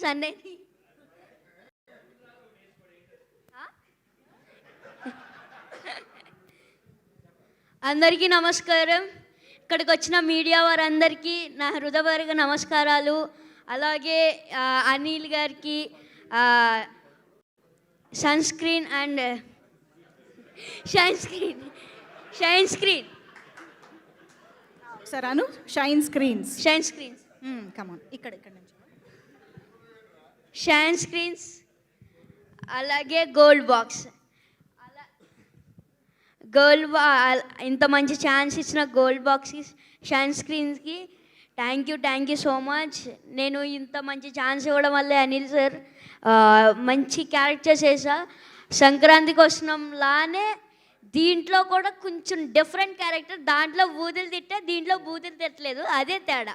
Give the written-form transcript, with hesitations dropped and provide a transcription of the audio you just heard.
Sunday అందరికీ నమస్కారం. ఇక్కడికి వచ్చిన మీడియా వారందరికీ నా హృదయపూర్వక నమస్కారాలు. అలాగే అనిల్ గారికి sun screen and shine screen sir అను షైన్ స్క్రీన్స్ కమాన్ ఇక్కడ నుంచి షైన్ స్క్రీన్స్ అలాగే గోల్డ్ బాక్స్ ఇంత మంచి ఛాన్స్ ఇచ్చిన గోల్డ్ బాక్స్కి షైన్ స్క్రీన్స్కి థ్యాంక్ యూ సో మచ్. నేను ఇంత మంచి ఛాన్స్ ఇవ్వడం వల్లే అనిల్ సార్ మంచి క్యారెక్టర్స్ వేసా. సంక్రాంతికి వస్తున్నాంలానే దీంట్లో కూడా కొంచెం డిఫరెంట్ క్యారెక్టర్. దాంట్లో బూతులు తిట్టా, దీంట్లో బూతులు తిట్టలేదు, అదే తేడా.